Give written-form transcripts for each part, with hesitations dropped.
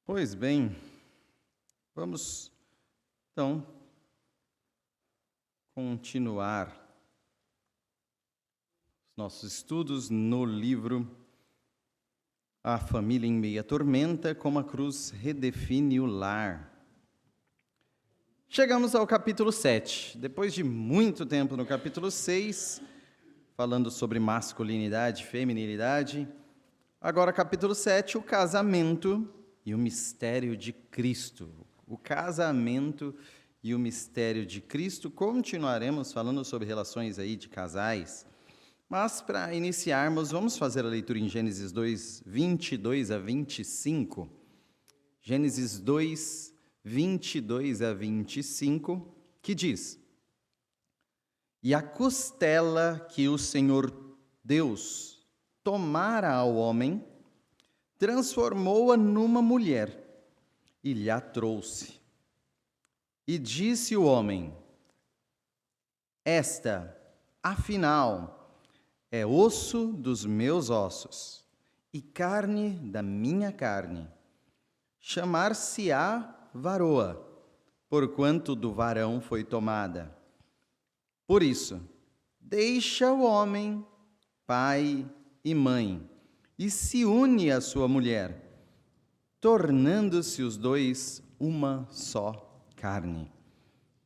Pois bem, vamos então continuar os nossos estudos no livro A Família em Meia Tormenta, como a cruz redefine o lar. Chegamos ao capítulo 7. Depois de muito tempo no capítulo 6, falando sobre masculinidade e feminilidade, agora capítulo 7, o casamento e o mistério de Cristo. O casamento e o mistério de Cristo. Continuaremos falando sobre relações aí de casais. Mas, para iniciarmos, vamos fazer a leitura em Gênesis 2, 22 a 25. Gênesis 2, 22 a 25, que diz: E a costela que o Senhor Deus tomara ao homem, transformou-a numa mulher e lhe a trouxe. E disse o homem: Esta, afinal, é osso dos meus ossos e carne da minha carne. Chamar-se-á varoa, porquanto do varão foi tomada. Por isso, deixa o homem, pai e mãe, e se une à sua mulher, tornando-se os dois uma só carne.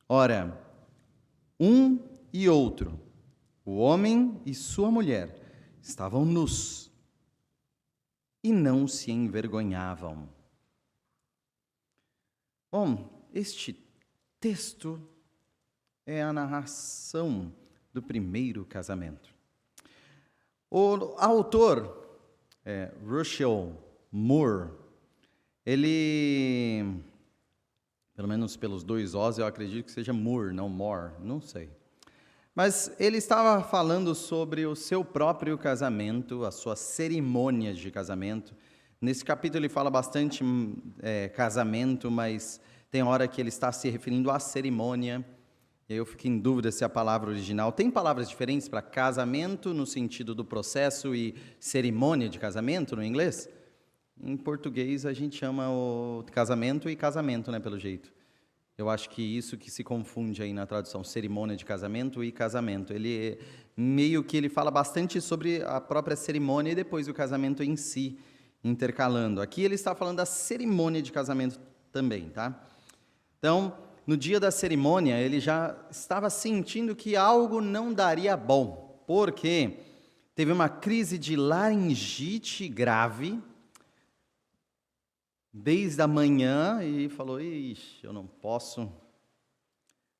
Ora, um e outro, o homem e sua mulher, estavam nus e não se envergonhavam. Bom, este texto é a narração do primeiro casamento. O autor, Russell Moore, ele, pelo menos pelos dois Os, eu acredito que seja Moore, não More, não sei. Mas ele estava falando sobre o seu próprio casamento, a sua cerimônia de casamento. Nesse capítulo ele fala bastante casamento, mas tem hora que ele está se referindo à cerimônia. E eu fiquei em dúvida se a palavra original... Tem palavras diferentes para casamento, no sentido do processo, e cerimônia de casamento, no inglês? Em português, a gente chama o casamento e casamento, né, pelo jeito. Eu acho que isso que se confunde aí na tradução, cerimônia de casamento e casamento. Ele meio que ele fala bastante sobre a própria cerimônia e depois o casamento em si, intercalando. Aqui ele está falando da cerimônia de casamento também, tá? Então, no dia da cerimônia, ele já estava sentindo que algo não daria bom, porque teve uma crise de laringite grave desde a manhã e falou: Ixi, eu não posso,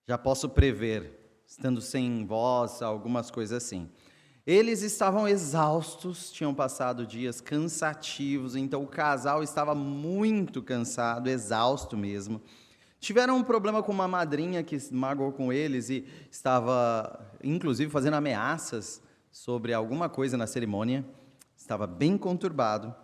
já posso prever, estando sem voz, algumas coisas assim. Eles estavam exaustos, tinham passado dias cansativos, então o casal estava muito cansado, exausto mesmo. Tiveram um problema com uma madrinha que magoou com eles e estava, inclusive, fazendo ameaças sobre alguma coisa na cerimônia. Estava bem conturbado.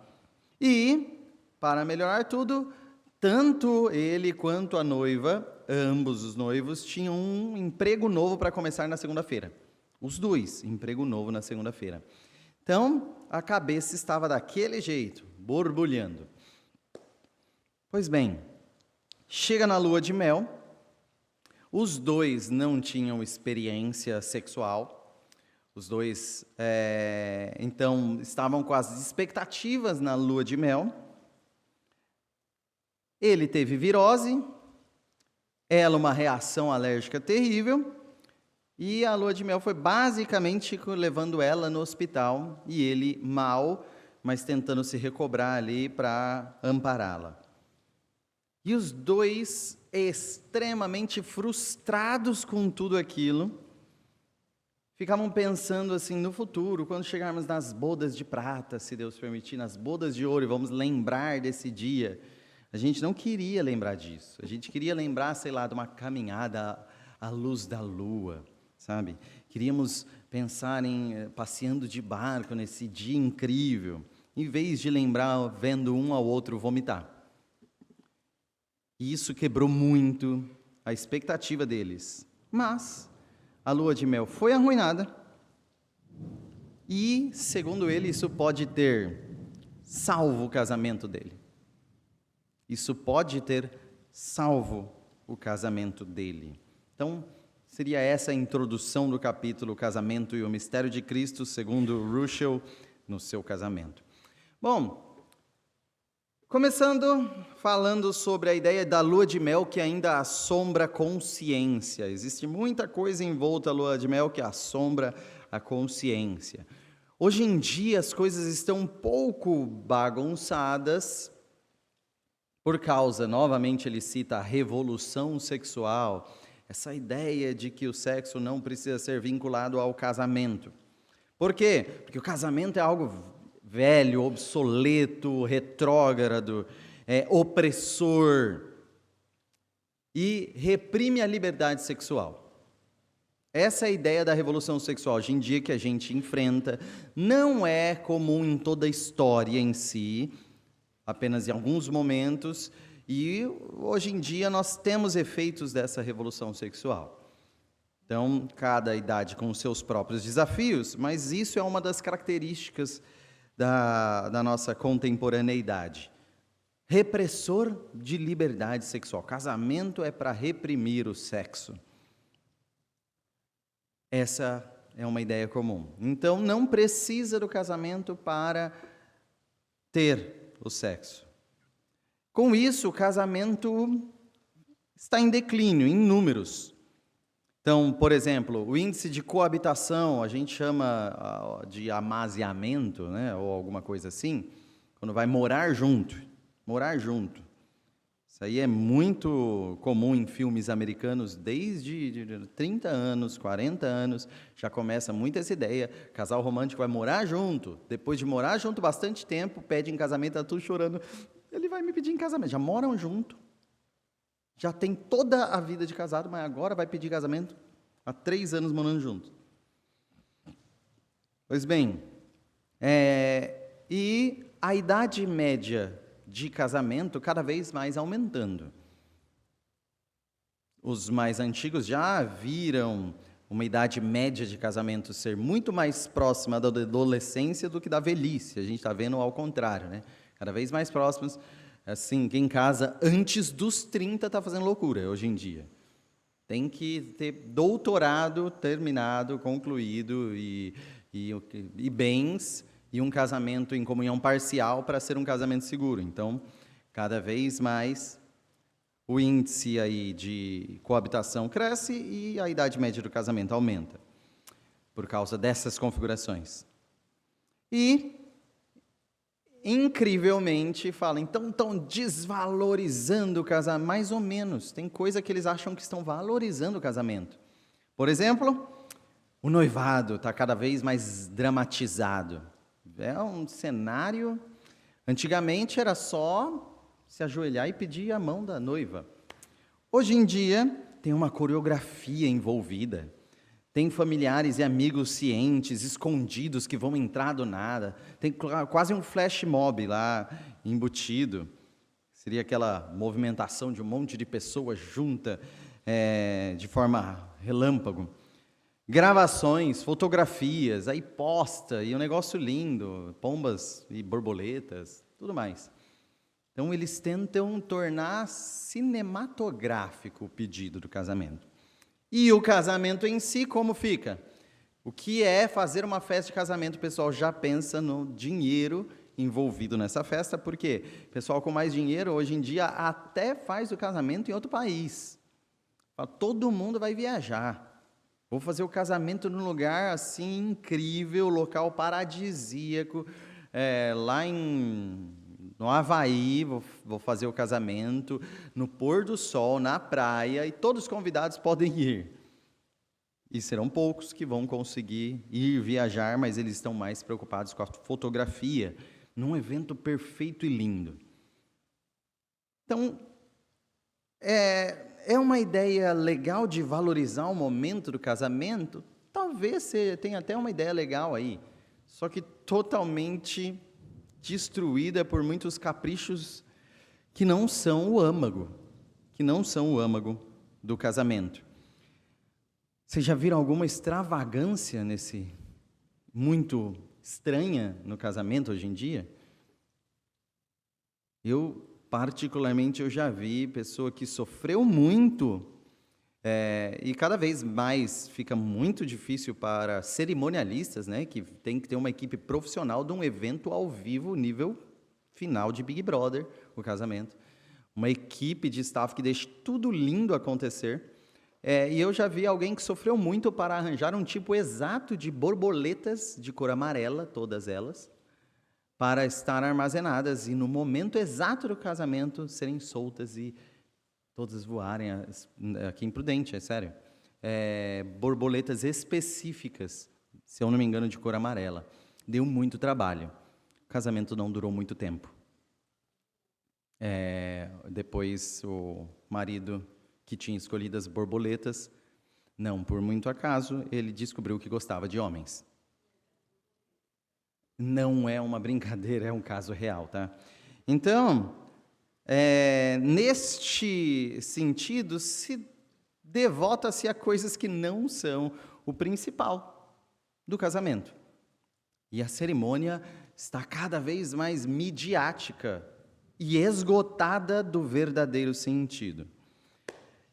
E, para melhorar tudo, tanto ele quanto a noiva, ambos os noivos, tinham um emprego novo para começar na segunda-feira. Os dois, emprego novo na segunda-feira. Então, a cabeça estava daquele jeito, borbulhando. Pois bem, chega na lua de mel, os dois não tinham experiência sexual, os dois, então, estavam com as expectativas na lua de mel. Ele teve virose, ela uma reação alérgica terrível, e a lua de mel foi basicamente levando ela no hospital, e ele mal, mas tentando se recobrar ali para ampará-la. E os dois, extremamente frustrados com tudo aquilo, ficavam pensando assim no futuro, quando chegarmos nas bodas de prata, se Deus permitir, nas bodas de ouro, e vamos lembrar desse dia. A gente não queria lembrar disso, a gente queria lembrar, sei lá, de uma caminhada à luz da lua, sabe? Queríamos pensar em passeando de barco nesse dia incrível, em vez de lembrar vendo um ao outro vomitar. E isso quebrou muito a expectativa deles. Mas a lua de mel foi arruinada e, segundo ele, isso pode ter salvo o casamento dele. Isso pode ter salvo o casamento dele. Então, seria essa a introdução do capítulo Casamento e o Mistério de Cristo, segundo Russell, no seu casamento. Bom, começando falando sobre a ideia da lua de mel que ainda assombra a consciência. Existe muita coisa envolta a lua de mel que assombra a consciência. Hoje em dia as coisas estão um pouco bagunçadas por causa, novamente ele cita a revolução sexual, essa ideia de que o sexo não precisa ser vinculado ao casamento. Por quê? Porque o casamento é algo velho, obsoleto, retrógrado, opressor e reprime a liberdade sexual. Essa é a ideia da revolução sexual hoje em dia que a gente enfrenta. Não é comum em toda a história em si, apenas em alguns momentos, e hoje em dia nós temos efeitos dessa revolução sexual. Então, cada idade com os seus próprios desafios, mas isso é uma das características da nossa contemporaneidade. Repressor de liberdade sexual. Casamento é para reprimir o sexo. Essa é uma ideia comum. Então, não precisa do casamento para ter o sexo. Com isso, o casamento está em declínio, em números. Então, por exemplo, o índice de coabitação, a gente chama de amaziamento, né, ou alguma coisa assim, quando vai morar junto. Morar junto. Isso aí é muito comum em filmes americanos, desde 30 anos, 40 anos, já começa muito essa ideia, casal romântico vai morar junto, depois de morar junto bastante tempo, pede em casamento, está tudo chorando, ele vai me pedir em casamento, já moram junto, já tem toda a vida de casado, mas agora vai pedir casamento, há 3 anos morando junto. Pois bem, e a idade média de casamento cada vez mais aumentando. Os mais antigos já viram uma idade média de casamento ser muito mais próxima da adolescência do que da velhice. A gente está vendo ao contrário, né? Cada vez mais próximos. Assim, quem casa antes dos 30 está fazendo loucura hoje em dia. Tem que ter doutorado terminado, concluído e bens e um casamento em comunhão parcial para ser um casamento seguro. Então, cada vez mais o índice aí de coabitação cresce e a idade média do casamento aumenta por causa dessas configurações. E, incrivelmente, falam, então estão desvalorizando o casamento, mais ou menos. Tem coisa que eles acham que estão valorizando o casamento. Por exemplo, o noivado está cada vez mais dramatizado. É um cenário, antigamente era só se ajoelhar e pedir a mão da noiva. Hoje em dia tem uma coreografia envolvida, tem familiares e amigos cientes, escondidos, que vão entrar do nada, tem quase um flash mob lá embutido, seria aquela movimentação de um monte de pessoas junta de forma relâmpago. Gravações, fotografias, aí posta, e um negócio lindo, pombas e borboletas, tudo mais. Então, eles tentam tornar cinematográfico o pedido do casamento. E o casamento em si, como fica? O que é fazer uma festa de casamento? O pessoal já pensa no dinheiro envolvido nessa festa, porque o pessoal com mais dinheiro, hoje em dia, até faz o casamento em outro país. Todo mundo vai viajar. Vou fazer o casamento num lugar assim incrível, local paradisíaco, lá no Havaí, vou fazer o casamento, no pôr do sol, na praia, e todos os convidados podem ir. E serão poucos que vão conseguir ir viajar, mas eles estão mais preocupados com a fotografia, num evento perfeito e lindo. Então, é uma ideia legal de valorizar o momento do casamento? Talvez você tenha até uma ideia legal aí, só que totalmente destruída por muitos caprichos que não são o âmago do casamento. Vocês já viram alguma extravagância muito estranha no casamento hoje em dia? Eu particularmente eu já vi pessoa que sofreu muito, e cada vez mais fica muito difícil para cerimonialistas, né, que tem que ter uma equipe profissional de um evento ao vivo, nível final de Big Brother, o casamento. Uma equipe de staff que deixa tudo lindo acontecer. E eu já vi alguém que sofreu muito para arranjar um tipo exato de borboletas de cor amarela, todas elas, para estar armazenadas e no momento exato do casamento serem soltas e todas voarem. Aqui em Prudente, é sério. Borboletas específicas, se eu não me engano, de cor amarela. Deu muito trabalho. O casamento não durou muito tempo. Depois o marido, que tinha escolhido as borboletas, não por muito acaso, ele descobriu que gostava de homens. Não é uma brincadeira, é um caso real, tá? Então, neste sentido, se devota-se a coisas que não são o principal do casamento. E a cerimônia está cada vez mais midiática e esgotada do verdadeiro sentido.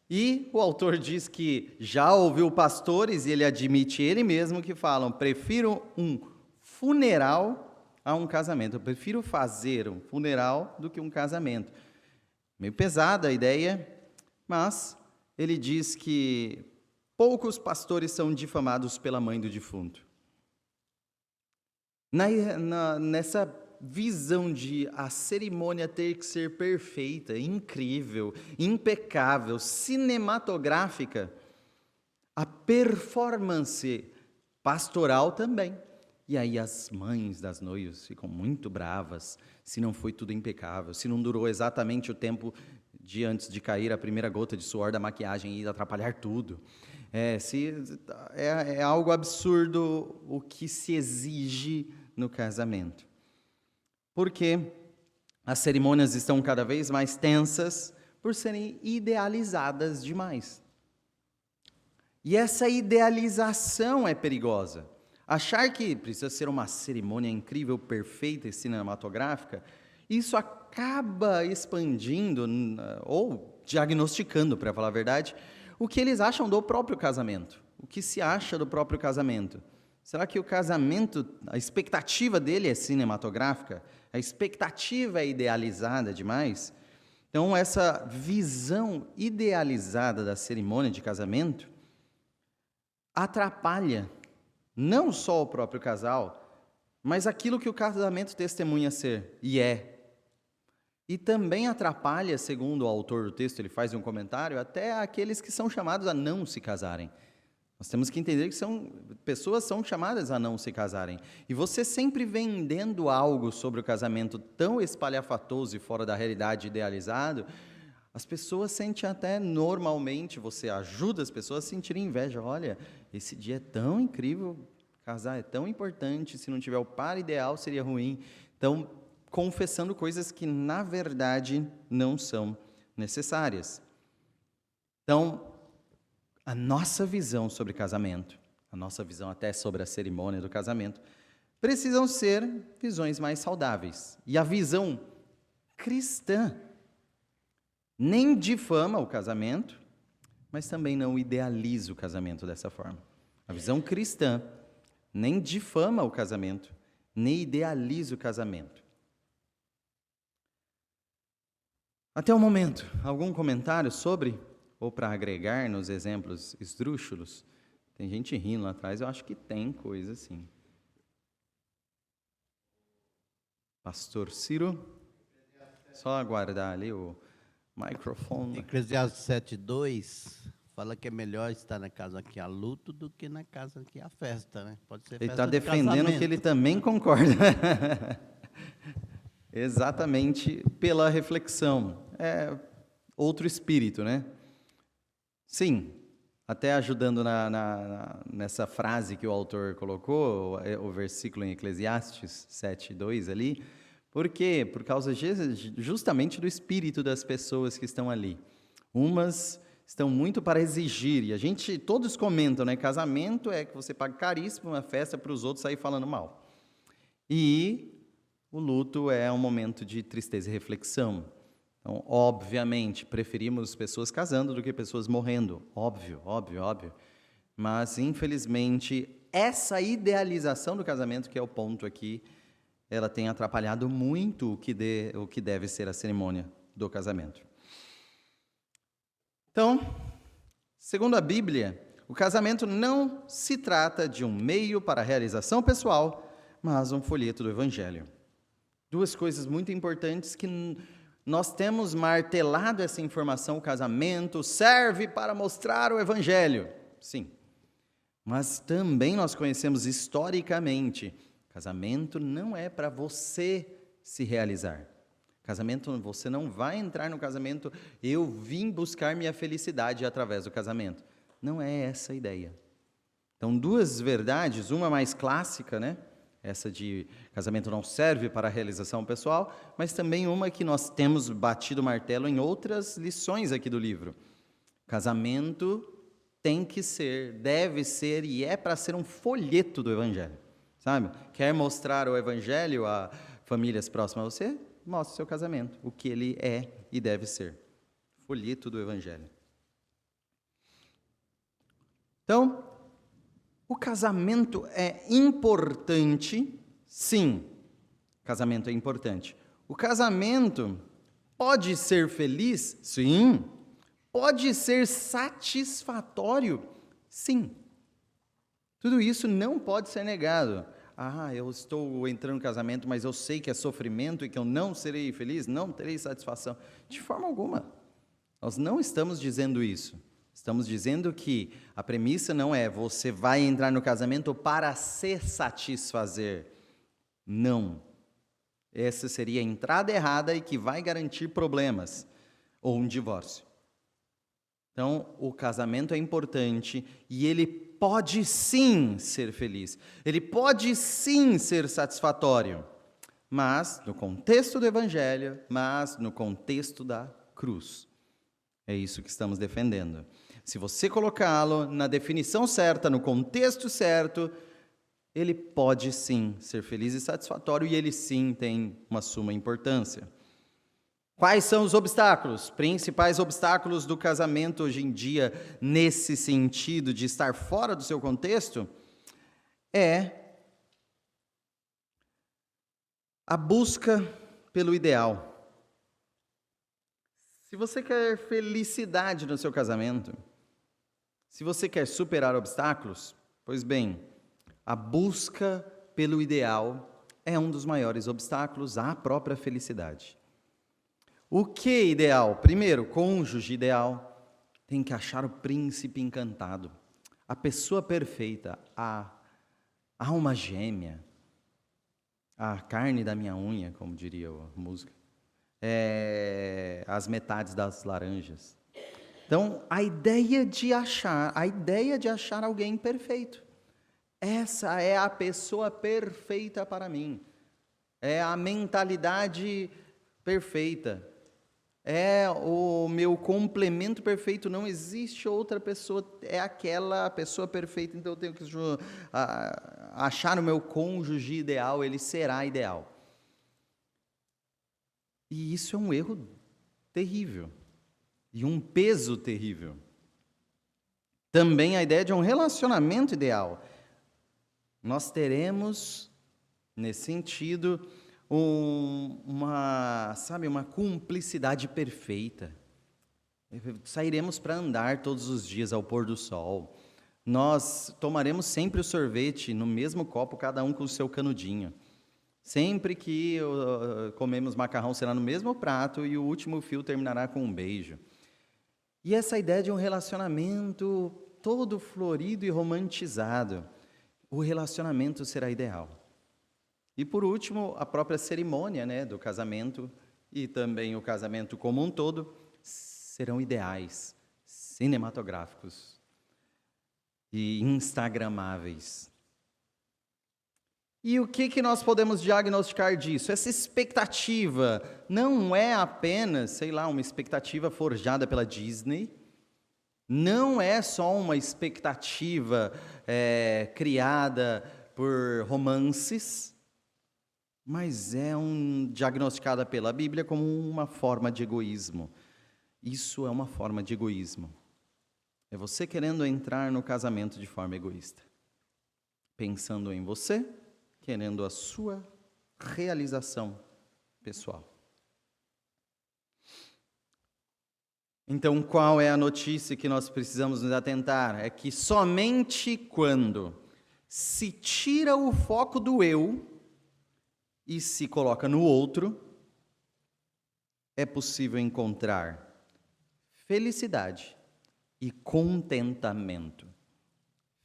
E o autor diz que já ouviu pastores, e ele admite ele mesmo, que falam: prefiro um funeral a um casamento. Eu prefiro fazer um funeral do que um casamento. Meio pesada a ideia, mas ele diz que poucos pastores são difamados pela mãe do defunto. Nessa visão de a cerimônia ter que ser perfeita, incrível, impecável, cinematográfica, a performance pastoral também. E aí as mães das noivas ficam muito bravas se não foi tudo impecável, se não durou exatamente o tempo de antes de cair a primeira gota de suor da maquiagem e atrapalhar tudo. É algo absurdo o que se exige no casamento. Porque as cerimônias estão cada vez mais tensas por serem idealizadas demais. E essa idealização é perigosa. Achar que precisa ser uma cerimônia incrível, perfeita e cinematográfica, isso acaba expandindo ou diagnosticando, para falar a verdade, o que eles acham do próprio casamento, o que se acha do próprio casamento. Será que o casamento, a expectativa dele é cinematográfica? A expectativa é idealizada demais? Então, essa visão idealizada da cerimônia de casamento atrapalha não só o próprio casal, mas aquilo que o casamento testemunha ser e é. E também atrapalha, segundo o autor do texto, ele faz um comentário, até aqueles que são chamados a não se casarem. Nós temos que entender que pessoas são chamadas a não se casarem. E você sempre vendendo algo sobre o casamento tão espalhafatoso e fora da realidade idealizado, as pessoas sentem até normalmente, você ajuda as pessoas a sentirem inveja. Olha, esse dia é tão incrível, casar é tão importante, se não tiver o par ideal seria ruim. Então, confessando coisas que na verdade não são necessárias. Então, a nossa visão sobre casamento, a nossa visão até sobre a cerimônia do casamento, precisam ser visões mais saudáveis. E a visão cristã nem difama o casamento, mas também não idealiza o casamento dessa forma. A visão cristã nem difama o casamento, nem idealiza o casamento. Até o momento, algum comentário sobre, ou para agregar nos exemplos esdrúxulos? Tem gente rindo lá atrás, eu acho que tem coisa assim. Pastor Ciro, só aguardar ali o microfone. Eclesiastes 7:2 fala que é melhor estar na casa que há luto do que na casa que há festa, né? Pode ser festa Ele está de defendendo casamento. que ele também concorda. Exatamente pela reflexão. É outro espírito, né? Sim, até ajudando nessa frase que o autor colocou, o versículo em Eclesiastes 7:2 ali. Por quê? Por causa justamente do espírito das pessoas que estão ali. Umas estão muito para exigir, e todos comentam, né? Casamento é que você paga caríssimo uma festa para os outros sair falando mal. E o luto é um momento de tristeza e reflexão. Então, obviamente, preferimos pessoas casando do que pessoas morrendo. Óbvio. Mas, infelizmente, essa idealização do casamento, que é o ponto aqui, ela tem atrapalhado muito o que deve ser a cerimônia do casamento. Então, segundo a Bíblia, o casamento não se trata de um meio para a realização pessoal, mas um folheto do Evangelho. Duas coisas muito importantes que nós temos martelado essa informação: o casamento serve para mostrar o Evangelho. Sim. Mas também nós conhecemos historicamente, casamento não é para você se realizar. Casamento, você não vai entrar no casamento, eu vim buscar minha felicidade através do casamento. Não é essa a ideia. Então, duas verdades, uma mais clássica, né? Essa de casamento não serve para a realização pessoal, mas também uma que nós temos batido martelo em outras lições aqui do livro. Casamento tem que ser, deve ser e é para ser um folheto do Evangelho, sabe? Quer mostrar o Evangelho a famílias próximas a você? Mostre o seu casamento, o que ele é e deve ser. Folheto do Evangelho. Então, o casamento é importante, sim. Casamento é importante. O casamento pode ser feliz? Sim. Pode ser satisfatório? Sim. Tudo isso não pode ser negado. Eu estou entrando no casamento, mas eu sei que é sofrimento e que eu não serei feliz, não terei satisfação. De forma alguma. Nós não estamos dizendo isso. Estamos dizendo que a premissa não é você vai entrar no casamento para se satisfazer. Não. Essa seria a entrada errada e que vai garantir problemas ou um divórcio. Então, o casamento é importante e ele pode sim ser feliz. Ele pode sim ser satisfatório. Mas no contexto do Evangelho, mas no contexto da cruz. É isso que estamos defendendo. Se você colocá-lo na definição certa, no contexto certo, ele pode sim ser feliz e satisfatório e ele sim tem uma suma importância. Quais são os obstáculos? Principais obstáculos do casamento hoje em dia, nesse sentido de estar fora do seu contexto, é a busca pelo ideal. Se você quer felicidade no seu casamento, se você quer superar obstáculos, pois bem, a busca pelo ideal é um dos maiores obstáculos à própria felicidade. O que ideal? Primeiro, cônjuge ideal. Tem que achar o príncipe encantado, a pessoa perfeita, a alma gêmea, a carne da minha unha, como diria a música, as metades das laranjas. Então, a ideia de achar alguém perfeito. Essa é a pessoa perfeita para mim. É a mentalidade perfeita. É o meu complemento perfeito. Não existe outra pessoa, é aquela pessoa perfeita. Então eu tenho que achar o meu cônjuge ideal, ele será ideal. E isso é um erro terrível. E um peso terrível. Também a ideia de um relacionamento ideal. Nós teremos, nesse sentido, uma cumplicidade perfeita. Sairemos para andar todos os dias ao pôr do sol. Nós tomaremos sempre o sorvete no mesmo copo, cada um com o seu canudinho. Sempre que comemos macarrão será no mesmo prato e o último fio terminará com um beijo. E essa ideia de um relacionamento todo florido e romantizado. O relacionamento será ideal. E por último, a própria cerimônia, né, do casamento e também o casamento como um todo serão ideais, cinematográficos e instagramáveis. E o que nós podemos diagnosticar disso? Essa expectativa não é apenas, uma expectativa forjada pela Disney, não é só uma expectativa criada por romances, mas é diagnosticada pela Bíblia como uma forma de egoísmo. Isso é uma forma de egoísmo. É você querendo entrar no casamento de forma egoísta, pensando em você, querendo a sua realização pessoal. Então, qual é a notícia que nós precisamos nos atentar? É que somente quando se tira o foco do eu e se coloca no outro, é possível encontrar felicidade e contentamento.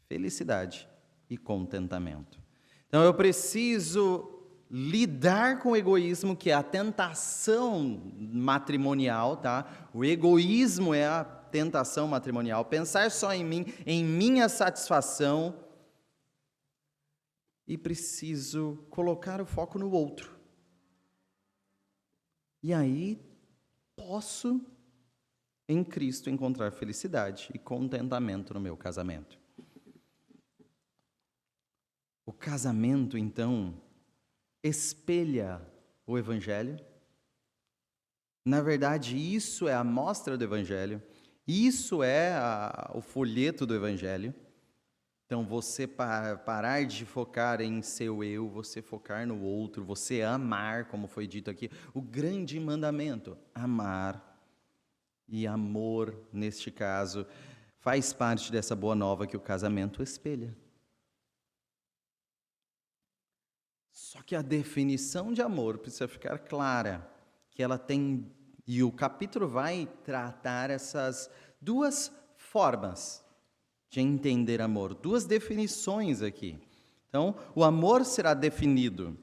Felicidade e contentamento. Então, eu preciso lidar com o egoísmo, que é a tentação matrimonial, tá? O egoísmo é a tentação matrimonial. Pensar só em mim, em minha satisfação, e preciso colocar o foco no outro. E aí, posso, em Cristo, encontrar felicidade e contentamento no meu casamento. O casamento, então, espelha o Evangelho. Na verdade, isso é a mostra do Evangelho. Isso é o folheto do Evangelho. Então, você parar de focar em seu eu, você focar no outro, você amar, como foi dito aqui. O grande mandamento, amar. E amor, neste caso, faz parte dessa boa nova que o casamento espelha. Só que a definição de amor precisa ficar clara, que ela tem, e o capítulo vai tratar essas duas formas de entender amor, duas definições aqui. Então, o amor será definido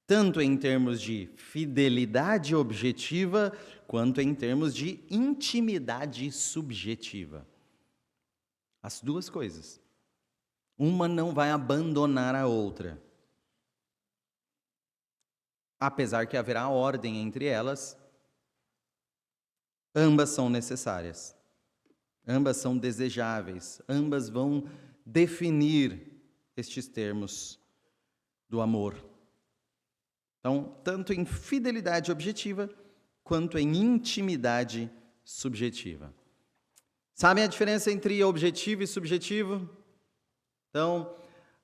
tanto em termos de fidelidade objetiva, quanto em termos de intimidade subjetiva. As duas coisas. Uma não vai abandonar a outra. Apesar que haverá ordem entre elas, ambas são necessárias, ambas são desejáveis, ambas vão definir estes termos do amor. Então, tanto em fidelidade objetiva, quanto em intimidade subjetiva. Sabem a diferença entre objetivo e subjetivo? Então,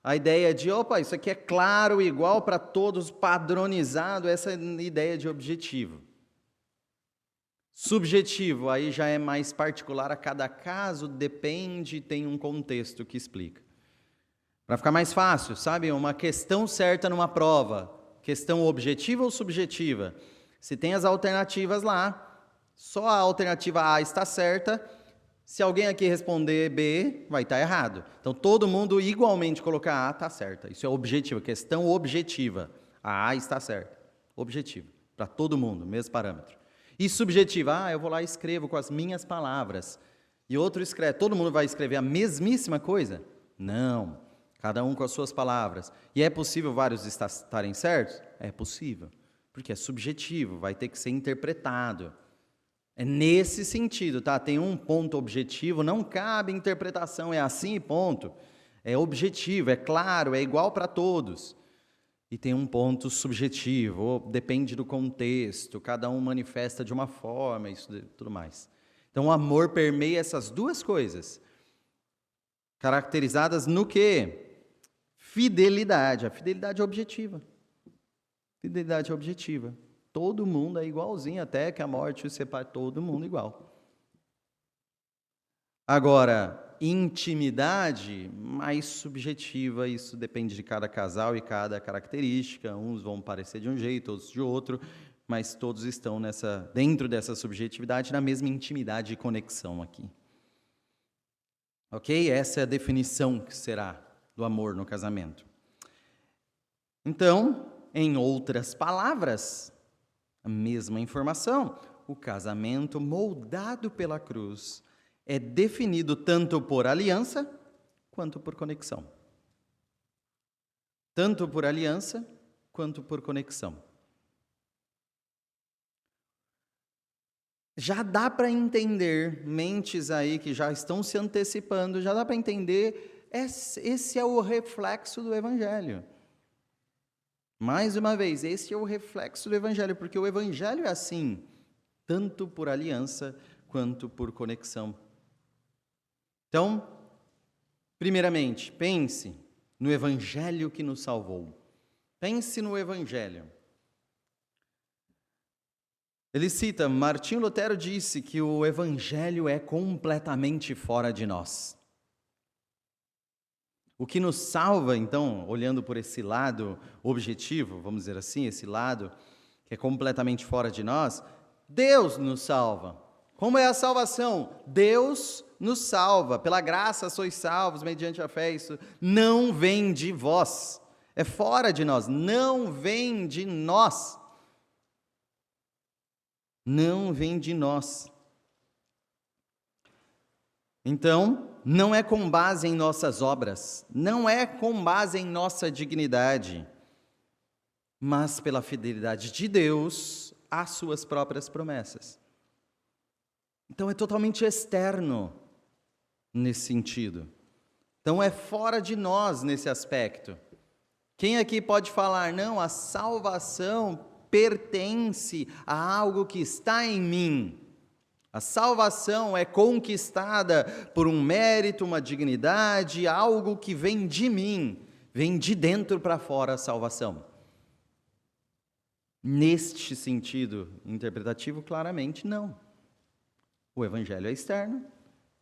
a ideia de, isso aqui é claro, igual para todos, padronizado, essa ideia de objetivo. Subjetivo, aí já é mais particular a cada caso, depende, tem um contexto que explica. Para ficar mais fácil, sabe, uma questão certa numa prova, questão objetiva ou subjetiva? Se tem as alternativas lá, só a alternativa A está certa. Se alguém aqui responder B, vai estar errado. Então, todo mundo igualmente colocar A está certa. Isso é objetivo, questão objetiva. A A está certa. Objetivo. Para todo mundo, mesmo parâmetro. E subjetiva, eu vou lá e escrevo com as minhas palavras. E outro escreve. Todo mundo vai escrever a mesmíssima coisa? Não. Cada um com as suas palavras. E é possível vários estarem certos? É possível. Porque é subjetivo, vai ter que ser interpretado. É nesse sentido, tá? Tem um ponto objetivo, não cabe interpretação, é assim e ponto. É objetivo, é claro, é igual para todos. E tem um ponto subjetivo, depende do contexto, cada um manifesta de uma forma, isso tudo mais. Então, o amor permeia essas duas coisas, caracterizadas no quê? Fidelidade, a fidelidade objetiva. Fidelidade objetiva. Todo mundo é igualzinho, até que a morte os separe, todo mundo igual. Agora, intimidade mais subjetiva, isso depende de cada casal e cada característica, uns vão parecer de um jeito, outros de outro, mas todos estão dentro dessa subjetividade, na mesma intimidade e conexão aqui. Ok? Essa é a definição que será do amor no casamento. Então, em outras palavras, a mesma informação, o casamento moldado pela cruz é definido tanto por aliança quanto por conexão. Tanto por aliança quanto por conexão. Já dá para entender, mentes aí que já estão se antecipando, já dá para entender, esse é o reflexo do Evangelho. Mais uma vez, esse é o reflexo do Evangelho, porque o Evangelho é assim, tanto por aliança quanto por conexão. Então, primeiramente, pense no Evangelho que nos salvou. Pense no Evangelho. Ele cita, Martinho Lutero disse que o Evangelho é completamente fora de nós. O que nos salva, então, olhando por esse lado objetivo, vamos dizer assim, esse lado que é completamente fora de nós, Deus nos salva. Como é a salvação? Deus nos salva. Pela graça sois salvos mediante a fé. Isso não vem de vós. É fora de nós. Não vem de nós. Não vem de nós. Então, não é com base em nossas obras, não é com base em nossa dignidade, mas pela fidelidade de Deus às suas próprias promessas. Então, é totalmente externo nesse sentido. Então, é fora de nós nesse aspecto. Quem aqui pode falar, não, a salvação pertence a algo que está em mim? A salvação é conquistada por um mérito, uma dignidade, algo que vem de mim, vem de dentro para fora a salvação. Neste sentido interpretativo, claramente não. O Evangelho é externo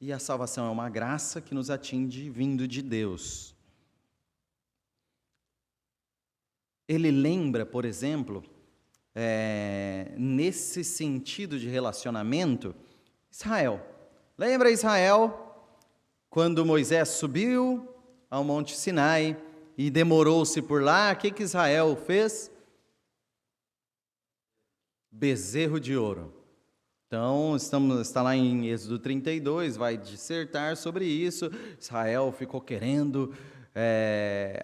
e a salvação é uma graça que nos atinge vindo de Deus. Ele lembra, por exemplo, nesse sentido de relacionamento, Israel. Lembra Israel, quando Moisés subiu ao Monte Sinai e demorou-se por lá, o que Israel fez? Bezerro de ouro. Então, está lá em Êxodo 32, vai dissertar sobre isso. Israel ficou querendo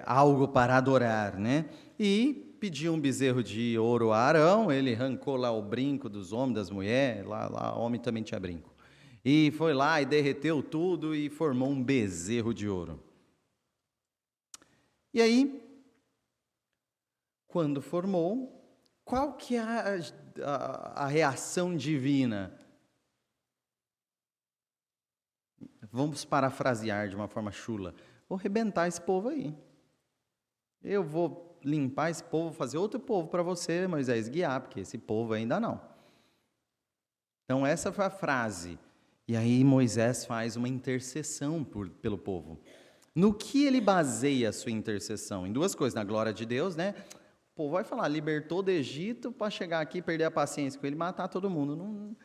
algo para adorar, né? E pediu um bezerro de ouro a Arão, ele arrancou lá o brinco dos homens, das mulheres, lá homem também tinha brinco. E foi lá e derreteu tudo e formou um bezerro de ouro. E aí, quando formou, qual que é a reação divina? Vamos parafrasear de uma forma chula. Vou arrebentar esse povo aí. Eu vou limpar esse povo, fazer outro povo para você, Moisés, guiar, porque esse povo ainda não. Então essa foi a frase. E aí Moisés faz uma intercessão pelo povo. No que ele baseia a sua intercessão? Em duas coisas, na glória de Deus, né? O povo vai falar, libertou do Egito para chegar aqui, perder a paciência com ele e matar todo mundo. Não,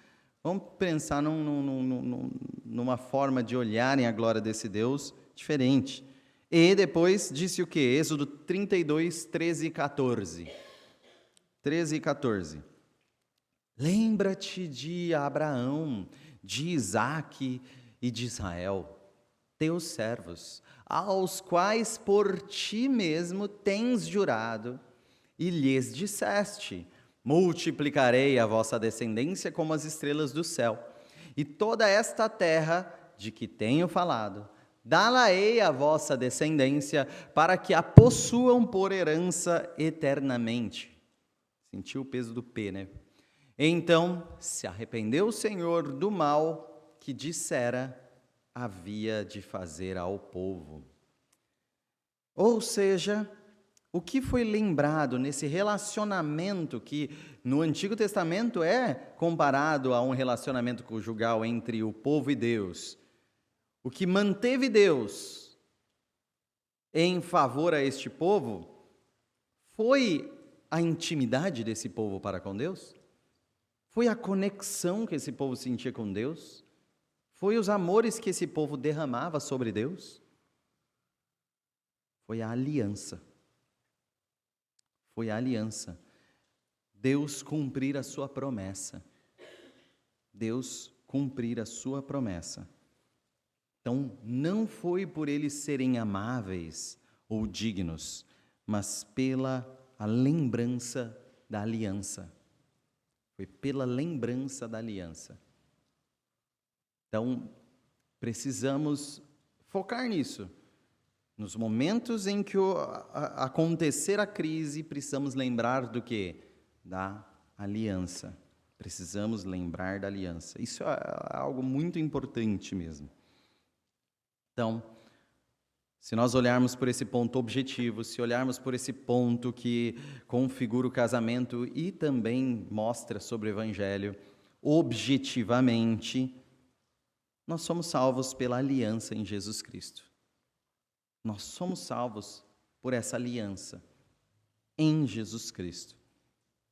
vamos pensar numa forma de olharem a glória desse Deus diferente. E depois disse o quê? Êxodo 32, 13 e 14. 13 e 14. Lembra-te de Abraão, de Isaque e de Israel, teus servos, aos quais por ti mesmo tens jurado, e lhes disseste, multiplicarei a vossa descendência como as estrelas do céu, e toda esta terra de que tenho falado, dá-la-ei a vossa descendência, para que a possuam por herança eternamente. Sentiu o peso do P, né? Então se arrependeu o Senhor do mal que dissera havia de fazer ao povo. Ou seja, o que foi lembrado nesse relacionamento que no Antigo Testamento é comparado a um relacionamento conjugal entre o povo e Deus? O que manteve Deus em favor a este povo foi a intimidade desse povo para com Deus? Foi a conexão que esse povo sentia com Deus? Foi os amores que esse povo derramava sobre Deus? Foi a aliança. Foi a aliança. Deus cumprir a sua promessa. Deus cumprir a sua promessa. Então, não foi por eles serem amáveis ou dignos, mas pela a lembrança da aliança. Foi pela lembrança da aliança. Então, precisamos focar nisso. Nos momentos em que acontecer a crise, precisamos lembrar do quê? Da aliança. Precisamos lembrar da aliança. Isso é algo muito importante mesmo. Então, se nós olharmos por esse ponto objetivo, se olharmos por esse ponto que configura o casamento e também mostra sobre o Evangelho, objetivamente, nós somos salvos pela aliança em Jesus Cristo. Nós somos salvos por essa aliança em Jesus Cristo.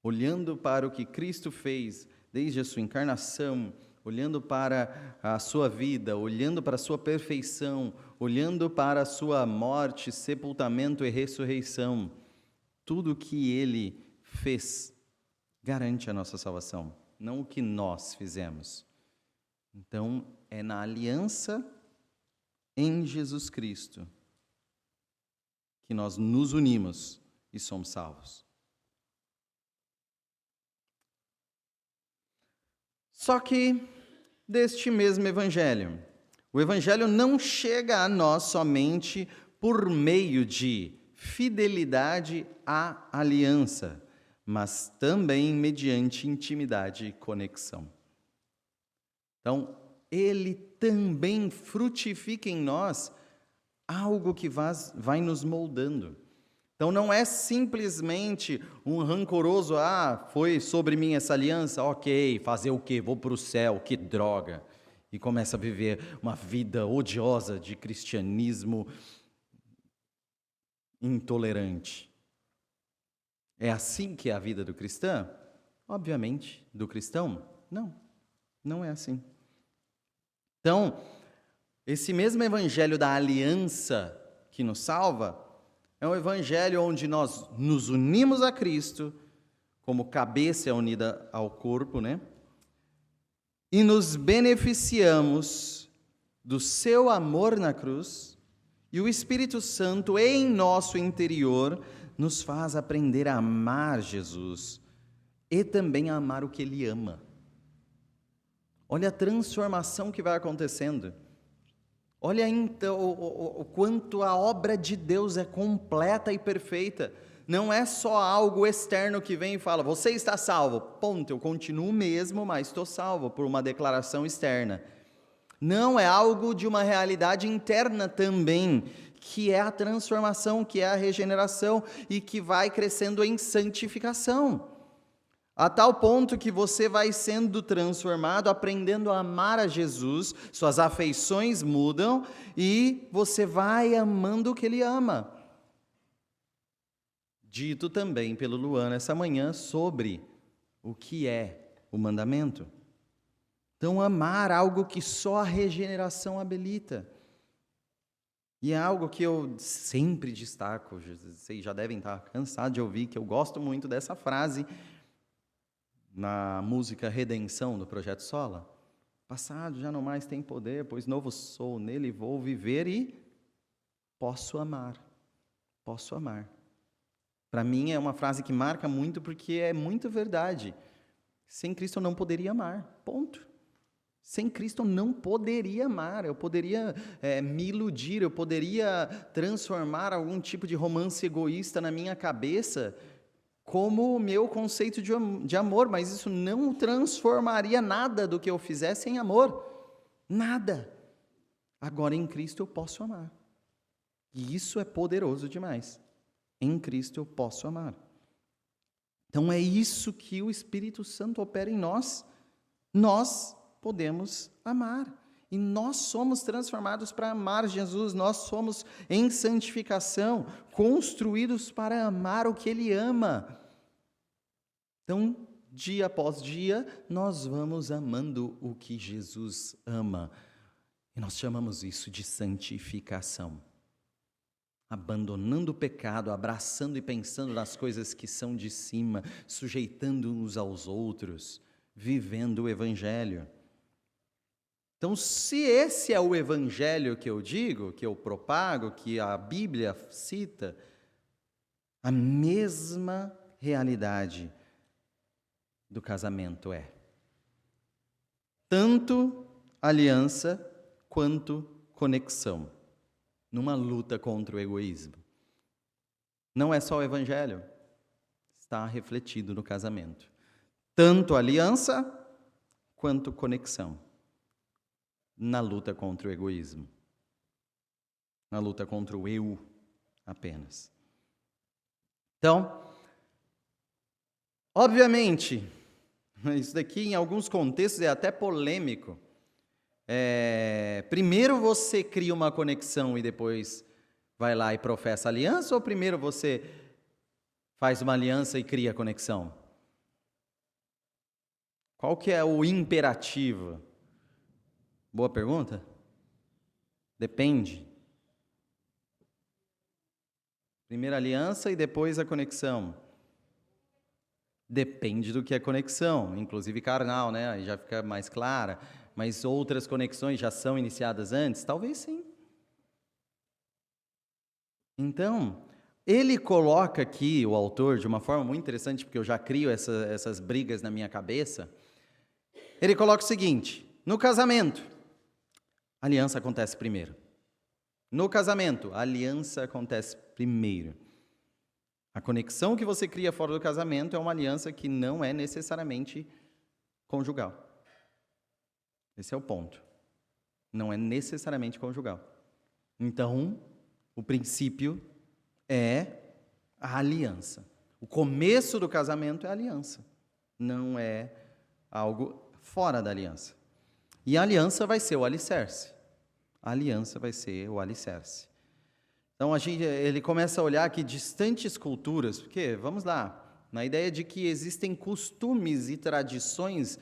Olhando para o que Cristo fez desde a sua encarnação, olhando para a sua vida, olhando para a sua perfeição, olhando para a sua morte, sepultamento e ressurreição, tudo o que Ele fez garante a nossa salvação, não o que nós fizemos. Então, é na aliança em Jesus Cristo que nós nos unimos e somos salvos. Só que, deste mesmo Evangelho, o Evangelho não chega a nós somente por meio de fidelidade à aliança, mas também mediante intimidade e conexão. Então, ele também frutifica em nós algo que vai nos moldando. Então, não é simplesmente um rancoroso, foi sobre mim essa aliança, ok, fazer o quê? Vou para o céu, que droga. E começa a viver uma vida odiosa de cristianismo intolerante. É assim que é a vida do cristão? Obviamente, do cristão? Não, não é assim. Então, esse mesmo evangelho da aliança que nos salva, é um evangelho onde nós nos unimos a Cristo, como cabeça unida ao corpo, né? E nos beneficiamos do seu amor na cruz, e o Espírito Santo em nosso interior nos faz aprender a amar Jesus e também a amar o que Ele ama. Olha a transformação que vai acontecendo. Olha então o quanto a obra de Deus é completa e perfeita. Não é só algo externo que vem e fala, você está salvo. Ponto, eu continuo mesmo, mas estou salvo por uma declaração externa. Não, é algo de uma realidade interna também, que é a transformação, que é a regeneração e que vai crescendo em santificação. A tal ponto que você vai sendo transformado, aprendendo a amar a Jesus, suas afeições mudam e você vai amando o que Ele ama. Dito também pelo Luan essa manhã sobre o que é o mandamento. Então, amar algo que só a regeneração habilita. E é algo que eu sempre destaco, vocês já devem estar cansados de ouvir, que eu gosto muito dessa frase, na música Redenção, do Projeto Sola. Passado já não mais tem poder, pois novo sou, nele vou viver e posso amar. Posso amar. Para mim é uma frase que marca muito, porque é muito verdade. Sem Cristo eu não poderia amar, ponto. Sem Cristo eu não poderia amar, eu poderia me iludir, eu poderia transformar algum tipo de romance egoísta na minha cabeça, como o meu conceito de amor, mas isso não transformaria nada do que eu fizesse em amor. Nada. Agora em Cristo eu posso amar. E isso é poderoso demais. Em Cristo eu posso amar. Então é isso que o Espírito Santo opera em nós. Nós podemos amar. E nós somos transformados para amar Jesus, nós somos em santificação, construídos para amar o que Ele ama. Então, dia após dia, nós vamos amando o que Jesus ama. E nós chamamos isso de santificação. Abandonando o pecado, abraçando e pensando nas coisas que são de cima, sujeitando uns aos outros, vivendo o Evangelho. Então, se esse é o evangelho que eu digo, que eu propago, que a Bíblia cita, a mesma realidade do casamento é tanto aliança quanto conexão. numa luta contra o egoísmo. Não é só o evangelho, está refletido no casamento. Tanto aliança quanto conexão. Na luta contra o egoísmo. Na luta contra o eu apenas. Então, obviamente, isso daqui em alguns contextos é até polêmico. Primeiro você cria uma conexão e depois vai lá e professa aliança, ou primeiro você faz uma aliança e cria conexão? Qual que é o imperativo? Boa pergunta? Depende. Primeiro a aliança e depois a conexão. Depende do que é conexão, inclusive carnal, né? Aí já fica mais clara. Mas outras conexões já são iniciadas antes? Talvez sim. Então, ele coloca aqui, o autor, de uma forma muito interessante, porque eu já crio essas brigas na minha cabeça. Ele coloca o seguinte: no casamento, a aliança acontece primeiro. No casamento, a aliança acontece primeiro. A conexão que você cria fora do casamento é uma aliança que não é necessariamente conjugal. Esse é o ponto. Não é necessariamente conjugal. Então, o princípio é a aliança. O começo do casamento é a aliança. Não é algo fora da aliança. E a aliança vai ser o alicerce. A aliança vai ser o alicerce. Então, ele começa a olhar aqui distantes culturas, porque, vamos lá, na ideia de que existem costumes e tradições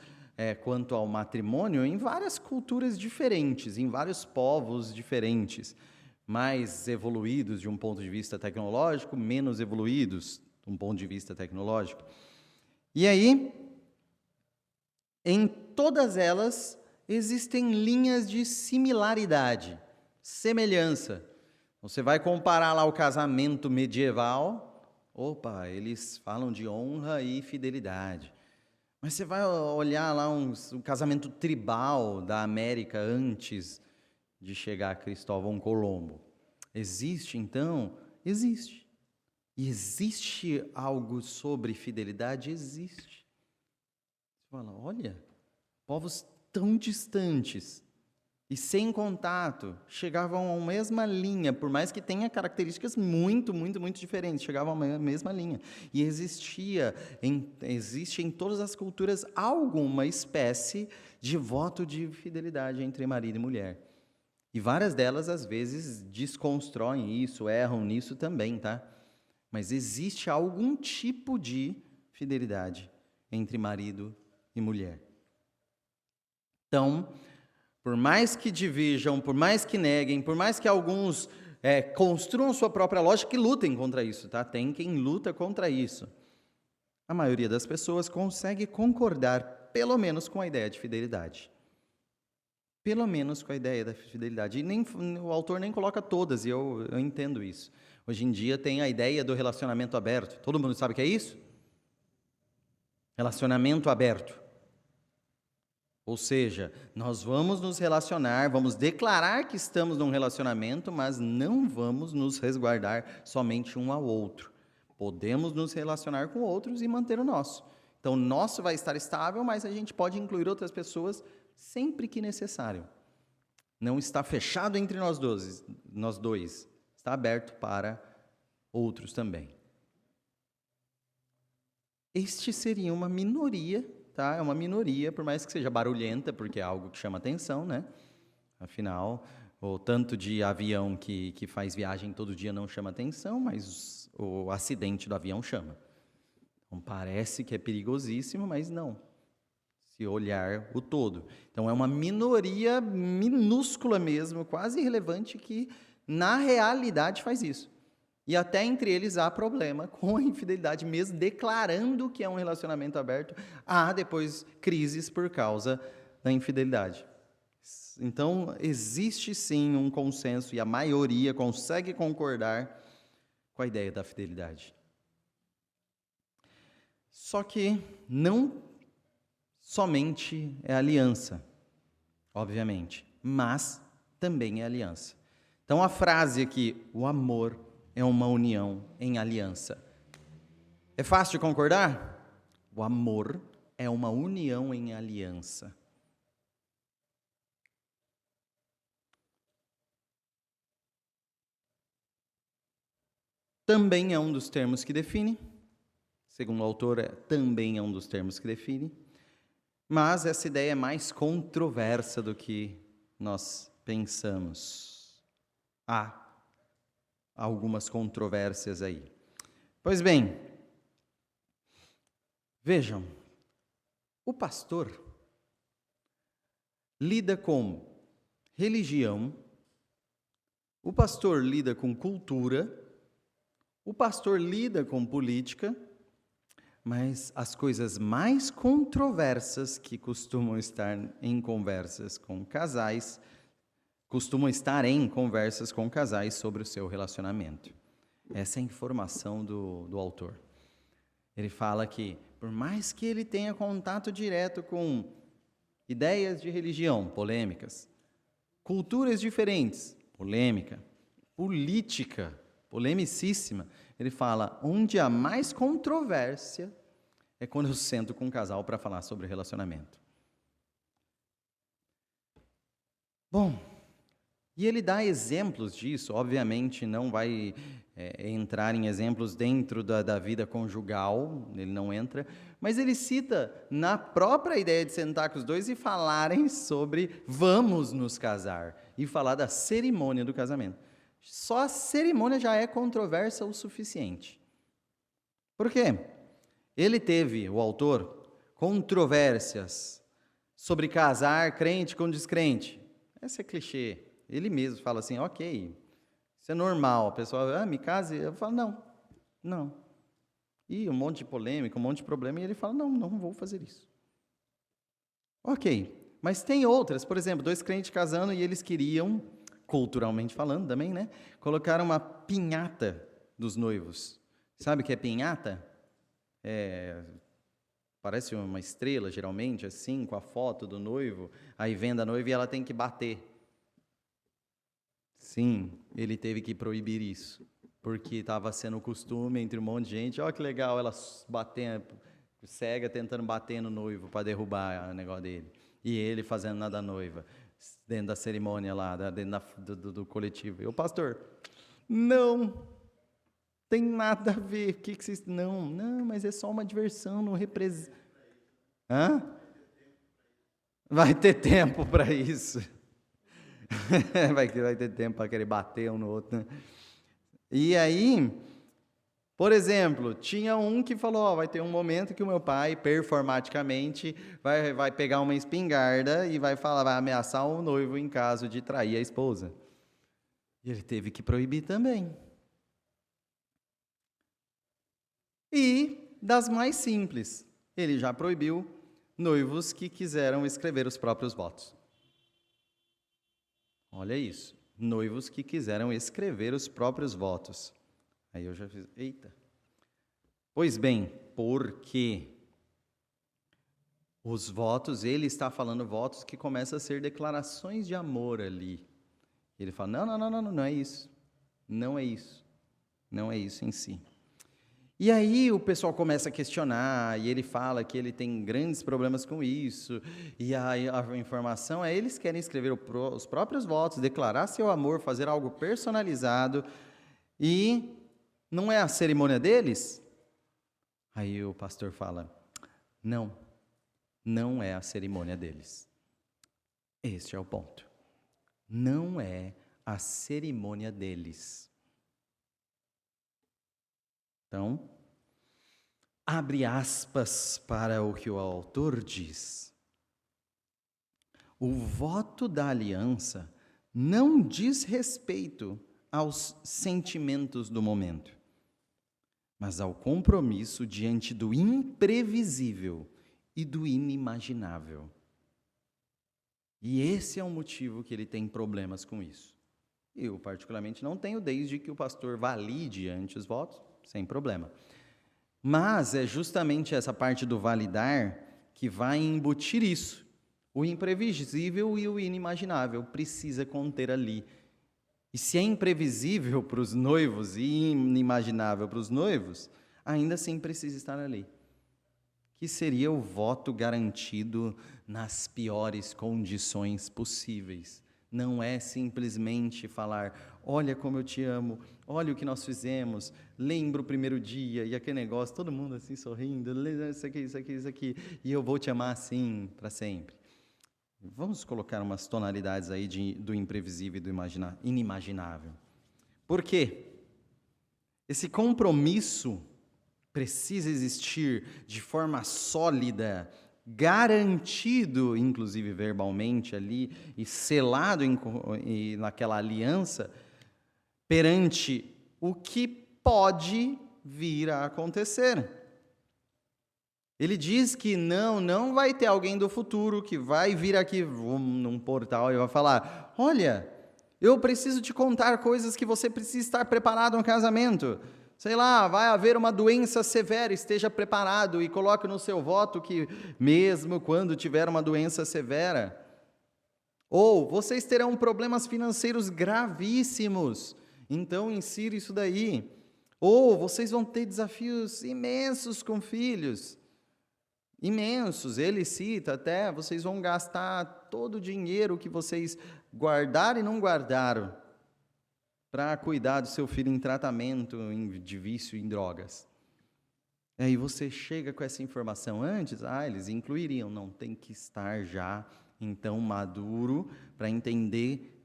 quanto ao matrimônio em várias culturas diferentes, em vários povos diferentes, mais evoluídos de um ponto de vista tecnológico, menos evoluídos de um ponto de vista tecnológico. E aí, em todas elas, existem linhas de similaridade, semelhança. Você vai comparar lá o casamento medieval, opa, eles falam de honra e fidelidade. Mas você vai olhar lá um casamento tribal da América antes de chegar Cristóvão Colombo. Existe, então? Existe. E existe algo sobre fidelidade? Existe. Você fala, olha, povos tão distantes e sem contato, chegavam à mesma linha, por mais que tenha características muito diferentes, chegavam à mesma linha. E existe em todas as culturas alguma espécie de voto de fidelidade entre marido e mulher. E várias delas, às vezes, desconstroem isso, erram nisso também, tá? Mas existe algum tipo de fidelidade entre marido e mulher. Então, por mais que divirjam, por mais que neguem, por mais que alguns construam sua própria lógica e lutem contra isso, tá? Tem quem luta contra isso. A maioria das pessoas consegue concordar, pelo menos, com a ideia de fidelidade. Pelo menos com a ideia da fidelidade. E o autor nem coloca todas, e eu entendo isso. Hoje em dia tem a ideia do relacionamento aberto. Todo mundo sabe o que é isso? Relacionamento aberto. Ou seja, nós vamos nos relacionar, vamos declarar que estamos num relacionamento, mas não vamos nos resguardar somente um ao outro. Podemos nos relacionar com outros e manter o nosso. Então, o nosso vai estar estável, mas a gente pode incluir outras pessoas sempre que necessário. Não está fechado entre nós dois. Está aberto para outros também. Este seria uma minoria. Tá? É uma minoria, por mais que seja barulhenta, porque é algo que chama atenção, né? Afinal, o tanto de avião que faz viagem todo dia não chama atenção, mas o acidente do avião chama. Então, parece que é perigosíssimo, mas não, se olhar o todo. Então, é uma minoria minúscula mesmo, quase irrelevante, que na realidade faz isso. E até entre eles há problema com a infidelidade, mesmo declarando que é um relacionamento aberto, há depois crises por causa da infidelidade. Então, existe sim um consenso e a maioria consegue concordar com a ideia da fidelidade. Só que não somente é aliança, obviamente, mas também é aliança. Então a frase aqui, o amor é uma união em aliança. É fácil de concordar? O amor é uma união em aliança. Também é um dos termos que define, segundo o autor, também é um dos termos que define, mas essa ideia é mais controversa do que nós pensamos. Há algumas controvérsias aí. Pois bem, vejam, o pastor lida com religião, o pastor lida com cultura, o pastor lida com política, mas as coisas mais controversas que costumam estar em conversas com casais, sobre o seu relacionamento. Essa é a informação do autor. Ele fala que, por mais que ele tenha contato direto com ideias de religião, polêmicas, culturas diferentes, polêmica, política, polemicíssima, ele fala, onde há mais controvérsia é quando eu sento com um casal para falar sobre relacionamento. Bom, e ele dá exemplos disso, obviamente não vai entrar em exemplos dentro da vida conjugal, ele não entra, mas ele cita na própria ideia de sentar com os dois e falarem sobre vamos nos casar, e falar da cerimônia do casamento. Só a cerimônia já é controversa o suficiente. Por quê? Ele teve, o autor, controvérsias sobre casar crente com descrente. Esse é clichê. Ele mesmo fala assim, ok, isso é normal. A pessoa, me case? Eu falo, não. E um monte de polêmica, um monte de problema, e ele fala, não vou fazer isso. Ok, mas tem outras, por exemplo, 2 crentes casando e eles queriam, culturalmente falando também, né? Colocaram uma pinhata dos noivos. Sabe o que é pinhata? Parece uma estrela, geralmente, assim, com a foto do noivo. Aí vem da noiva e ela tem que bater. Sim, ele teve que proibir isso. Porque estava sendo costume entre um monte de gente. Olha que legal, ela batendo, cega, tentando bater no noivo para derrubar o negócio dele. E ele fazendo nada da noiva. Dentro da cerimônia lá, dentro do coletivo. E o pastor, não tem nada a ver. O que vocês... Não, mas é só uma diversão, não representa... Vai ter tempo para isso. vai ter tempo para querer bater um no outro, né? E aí, por exemplo, tinha um que falou, vai ter um momento que o meu pai, performaticamente, vai pegar uma espingarda e vai ameaçar o noivo em caso de trair a esposa. E ele teve que proibir também. E das mais simples, ele já proibiu noivos que quiseram escrever os próprios votos. Olha isso, noivos que quiseram escrever os próprios votos. Aí eu já fiz, eita. Pois bem, porque os votos, ele está falando votos que começam a ser declarações de amor ali. Ele fala, não é isso. Não é isso. Não é isso em si. E aí o pessoal começa a questionar, e ele fala que ele tem grandes problemas com isso, e a informação é, eles querem escrever os próprios votos, declarar seu amor, fazer algo personalizado, e não é a cerimônia deles? Aí o pastor fala, não é a cerimônia deles. Este é o ponto. Não é a cerimônia deles. Então, abre aspas para o que o autor diz. O voto da aliança não diz respeito aos sentimentos do momento, mas ao compromisso diante do imprevisível e do inimaginável. E esse é o motivo que ele tem problemas com isso. Eu, particularmente, não tenho, desde que o pastor valide ante os votos, sem problema. Mas é justamente essa parte do validar que vai embutir isso. O imprevisível e o inimaginável precisa conter ali. E se é imprevisível para os noivos e inimaginável para os noivos, ainda assim precisa estar ali. Que seria o voto garantido nas piores condições possíveis. Não é simplesmente falar, olha como eu te amo, olha o que nós fizemos, lembra o primeiro dia, e aquele negócio, todo mundo assim sorrindo, isso aqui, isso aqui, isso aqui, e eu vou te amar assim para sempre. Vamos colocar umas tonalidades aí do imprevisível e do inimaginável. Por quê? Esse compromisso precisa existir de forma sólida, garantido, inclusive verbalmente ali, e selado naquela aliança, perante o que pode vir a acontecer. Ele diz que não vai ter alguém do futuro que vai vir aqui num portal e vai falar, olha, eu preciso te contar coisas que você precisa estar preparado no casamento. Sei lá, vai haver uma doença severa, esteja preparado e coloque no seu voto que mesmo quando tiver uma doença severa. Ou vocês terão problemas financeiros gravíssimos, então insira isso daí. Ou vocês vão ter desafios imensos com filhos. Imensos, ele cita até, vocês vão gastar todo o dinheiro que vocês guardaram e não guardaram para cuidar do seu filho em tratamento de vício em drogas. E aí você chega com essa informação antes, eles incluiriam, não, tem que estar já, então, maduro para entender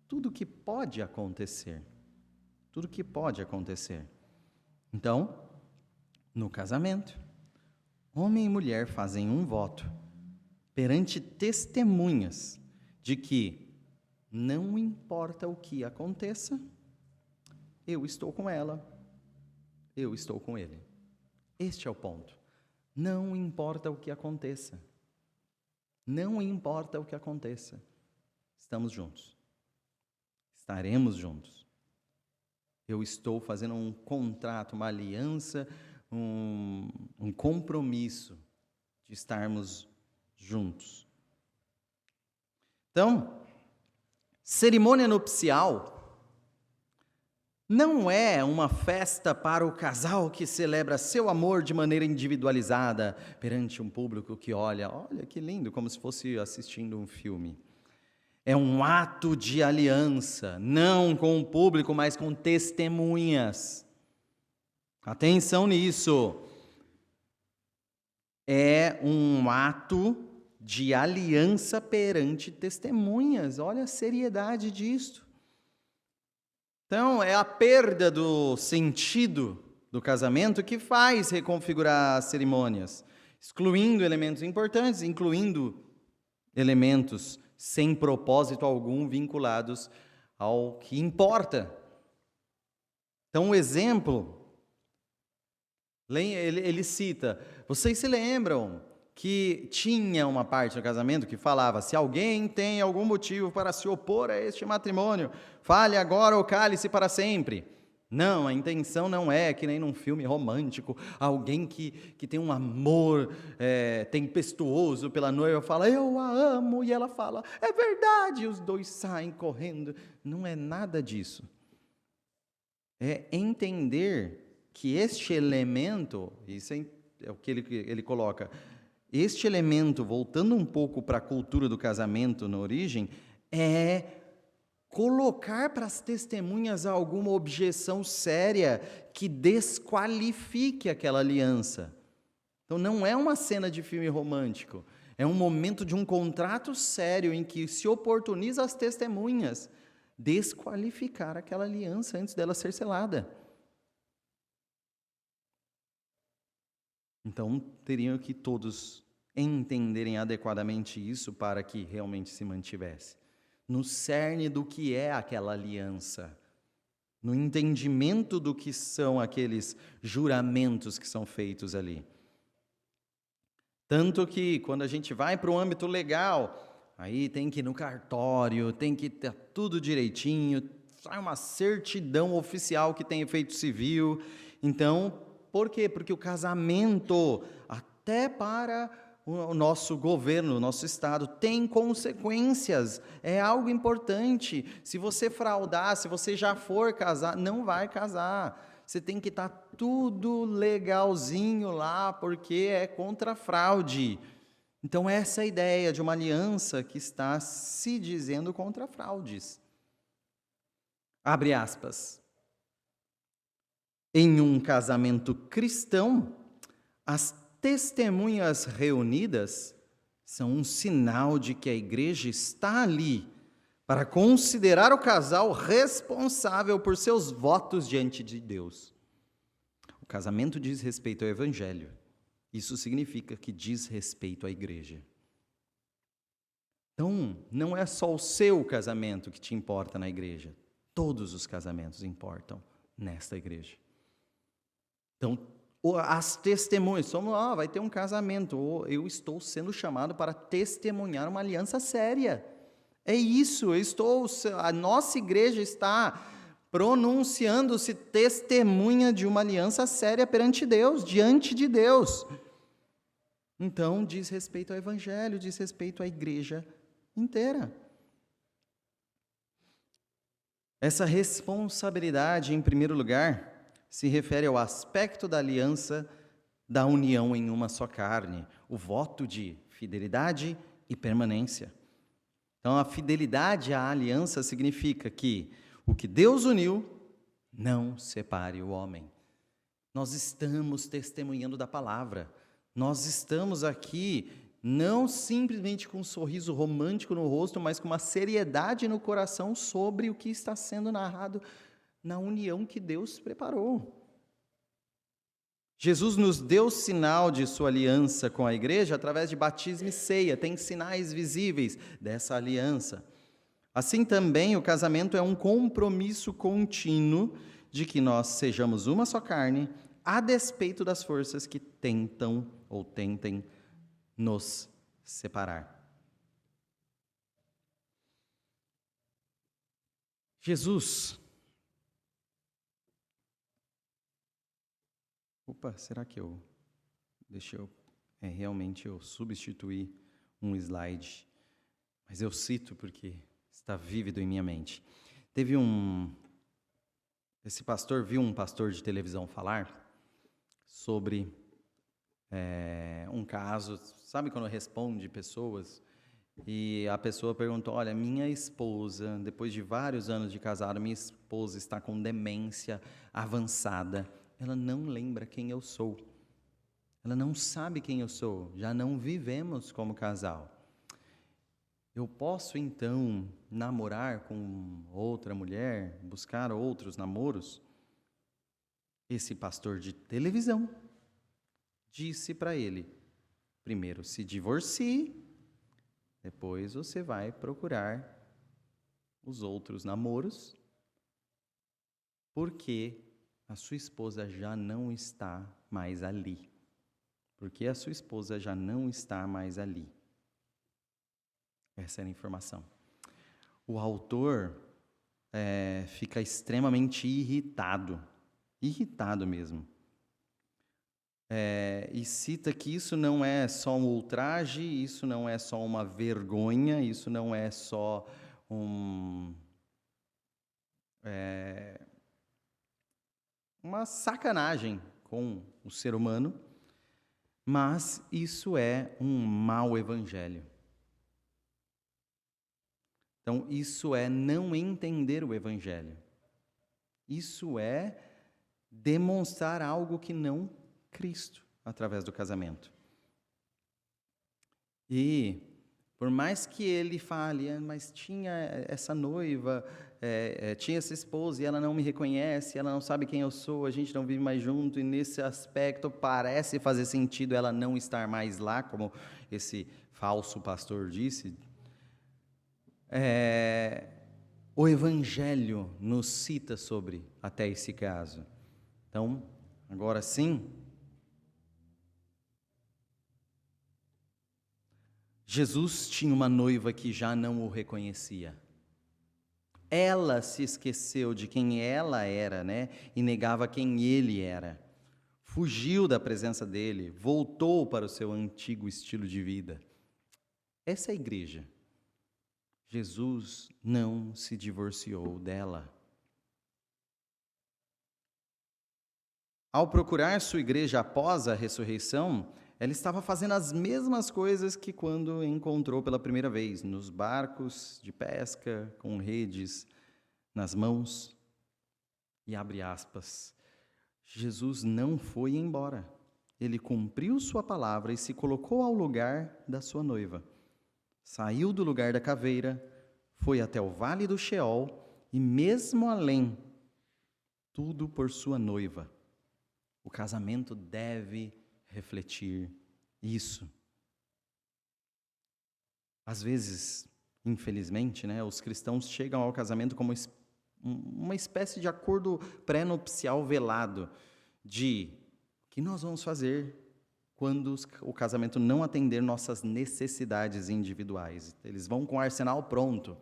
tudo que pode acontecer. Tudo que pode acontecer. Então, no casamento, homem e mulher fazem um voto perante testemunhas de que não importa o que aconteça, eu estou com ela, eu estou com ele. Este é o ponto. Não importa o que aconteça. Não importa o que aconteça. Estamos juntos. Estaremos juntos. Eu estou fazendo um contrato, uma aliança, um compromisso de estarmos juntos. Então, cerimônia nupcial não é uma festa para o casal que celebra seu amor de maneira individualizada perante um público que olha que lindo, como se fosse assistindo um filme. É um ato de aliança, não com o público, mas com testemunhas. Atenção nisso. É um ato de aliança perante testemunhas. Olha a seriedade disto. Então, é a perda do sentido do casamento que faz reconfigurar as cerimônias, excluindo elementos importantes, incluindo elementos sem propósito algum vinculados ao que importa. Então, o exemplo, ele cita, vocês se lembram que tinha uma parte do casamento que falava, se alguém tem algum motivo para se opor a este matrimônio, fale agora ou cale-se para sempre. Não, a intenção não é que nem num filme romântico, alguém que tem um amor tempestuoso pela noiva fala, eu a amo, e ela fala, é verdade, e os dois saem correndo. Não é nada disso. É entender que este elemento, isso é o que ele coloca, este elemento, voltando um pouco para a cultura do casamento na origem, é colocar para as testemunhas alguma objeção séria que desqualifique aquela aliança. Então não é uma cena de filme romântico, é um momento de um contrato sério em que se oportuniza as testemunhas desqualificar aquela aliança antes dela ser selada. Então, teriam que todos entenderem adequadamente isso para que realmente se mantivesse. No cerne do que é aquela aliança, no entendimento do que são aqueles juramentos que são feitos ali. Tanto que, quando a gente vai para o âmbito legal, aí tem que ir no cartório, tem que ter tudo direitinho, sai uma certidão oficial que tem efeito civil. Então, por quê? Porque o casamento, até para o nosso governo, o nosso Estado, tem consequências, é algo importante. Se você fraudar, se você já for casar, não vai casar. Você tem que estar tudo legalzinho lá, porque é contra a fraude. Então, essa é a ideia de uma aliança que está se dizendo contra fraudes. Abre aspas. Em um casamento cristão, as testemunhas reunidas são um sinal de que a igreja está ali para considerar o casal responsável por seus votos diante de Deus. O casamento diz respeito ao evangelho. Isso significa que diz respeito à igreja. Então, não é só o seu casamento que te importa na igreja. Todos os casamentos importam nesta igreja. Então, as testemunhas, vai ter um casamento, eu estou sendo chamado para testemunhar uma aliança séria. É isso, a nossa igreja está pronunciando-se testemunha de uma aliança séria perante Deus, diante de Deus. Então, diz respeito ao evangelho, diz respeito à igreja inteira. Essa responsabilidade, em primeiro lugar, se refere ao aspecto da aliança da união em uma só carne, o voto de fidelidade e permanência. Então, a fidelidade à aliança significa que o que Deus uniu, não separe o homem. Nós estamos testemunhando da palavra. Nós estamos aqui não simplesmente com um sorriso romântico no rosto, mas com uma seriedade no coração sobre o que está sendo narrado na união que Deus preparou. Jesus nos deu sinal de sua aliança com a igreja através de batismo e ceia, tem sinais visíveis dessa aliança. Assim também o casamento é um compromisso contínuo de que nós sejamos uma só carne, a despeito das forças que tentam ou tentem nos separar. Jesus. Será que realmente eu substituí um slide, mas eu cito porque está vívido em minha mente. Esse pastor viu um pastor de televisão falar sobre um caso, sabe quando responde pessoas, e a pessoa perguntou, olha, minha esposa, depois de vários anos de casado, minha esposa está com demência avançada, ela não lembra quem eu sou, ela não sabe quem eu sou, já não vivemos como casal. Eu posso então namorar com outra mulher, buscar outros namoros? Esse pastor de televisão disse para ele, primeiro se divorcie, depois você vai procurar os outros namoros, porque a sua esposa já não está mais ali. Porque a sua esposa já não está mais ali. Essa era a informação. O autor fica extremamente irritado mesmo. E cita que isso não é só um ultraje, isso não é só uma vergonha, isso não é só uma sacanagem com o ser humano, mas isso é um mau evangelho. Então, isso é não entender o evangelho. Isso é demonstrar algo que não Cristo, através do casamento. E, por mais que ele fale, mas tinha essa noiva, tinha essa esposa, e ela não me reconhece, ela não sabe quem eu sou, a gente não vive mais junto, e nesse aspecto parece fazer sentido ela não estar mais lá, como esse falso pastor disse. O Evangelho nos cita sobre até esse caso. Então, agora sim, Jesus tinha uma noiva que já não o reconhecia. Ela se esqueceu de quem ela era, e negava quem ele era. fugiu da presença dele, voltou para o seu antigo estilo de vida. Essa é a igreja. Jesus não se divorciou dela. Ao procurar sua igreja após a ressurreição, ela estava fazendo as mesmas coisas que quando encontrou pela primeira vez, nos barcos de pesca, com redes nas mãos. E abre aspas, Jesus não foi embora. Ele cumpriu sua palavra e se colocou ao lugar da sua noiva. Saiu do lugar da caveira, foi até o vale do Sheol e mesmo além, tudo por sua noiva. O casamento deve refletir isso. Às vezes, infelizmente, os cristãos chegam ao casamento como uma espécie de acordo pré-nupcial velado de o que nós vamos fazer quando o casamento não atender nossas necessidades individuais. Eles vão com o arsenal pronto.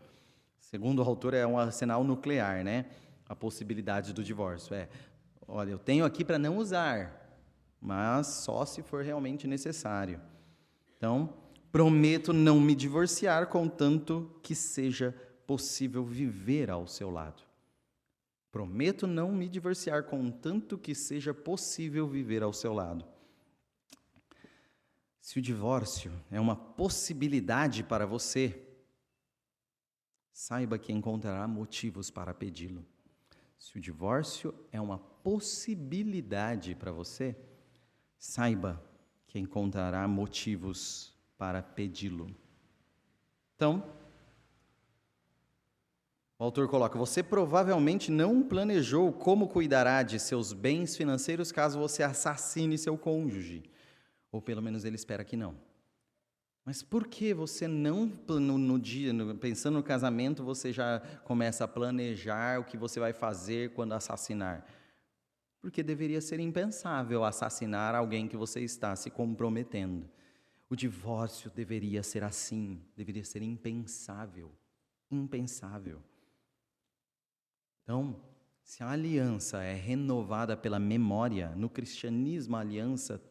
Segundo o autor, é um arsenal nuclear, A possibilidade do divórcio. Olha, eu tenho aqui para não usar, mas só se for realmente necessário. Então, prometo não me divorciar, contanto que seja possível viver ao seu lado. Prometo não me divorciar, contanto que seja possível viver ao seu lado. Se o divórcio é uma possibilidade para você, saiba que encontrará motivos para pedi-lo. Se o divórcio é uma possibilidade para você, saiba que encontrará motivos para pedi-lo. Então, o autor coloca, você provavelmente não planejou como cuidará de seus bens financeiros caso você assassine seu cônjuge. Ou pelo menos ele espera que não. Mas por que você não, pensando no casamento, você já começa a planejar o que você vai fazer quando assassinar? Porque deveria ser impensável assassinar alguém que você está se comprometendo. O divórcio deveria ser assim, deveria ser impensável. Impensável. Então, se a aliança é renovada pela memória, no cristianismo a aliança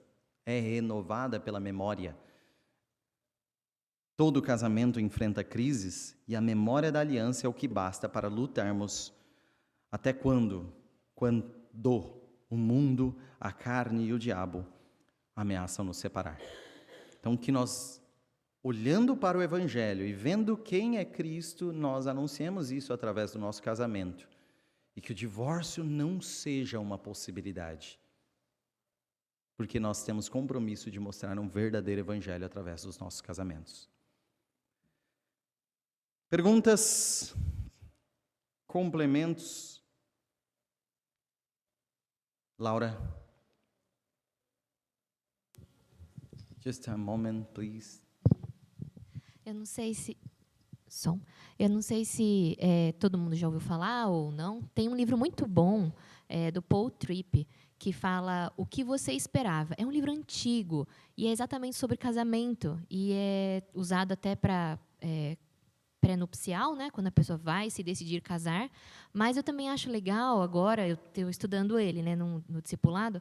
é renovada pela memória. Todo casamento enfrenta crises e a memória da aliança é o que basta para lutarmos até quando o mundo, a carne e o diabo ameaçam nos separar. Então, que nós, olhando para o Evangelho e vendo quem é Cristo, nós anunciemos isso através do nosso casamento. E que o divórcio não seja uma possibilidade. Porque nós temos compromisso de mostrar um verdadeiro Evangelho através dos nossos casamentos. Perguntas? Complementos? Laura? Just a moment, please. Eu não sei se todo mundo já ouviu falar ou não. Tem um livro muito bom do Paul Tripp que fala O que você esperava. É um livro antigo e é exatamente sobre casamento e é usado até para pré-nupcial, quando a pessoa vai se decidir casar. Mas eu também acho legal agora, eu estou estudando ele, no discipulado,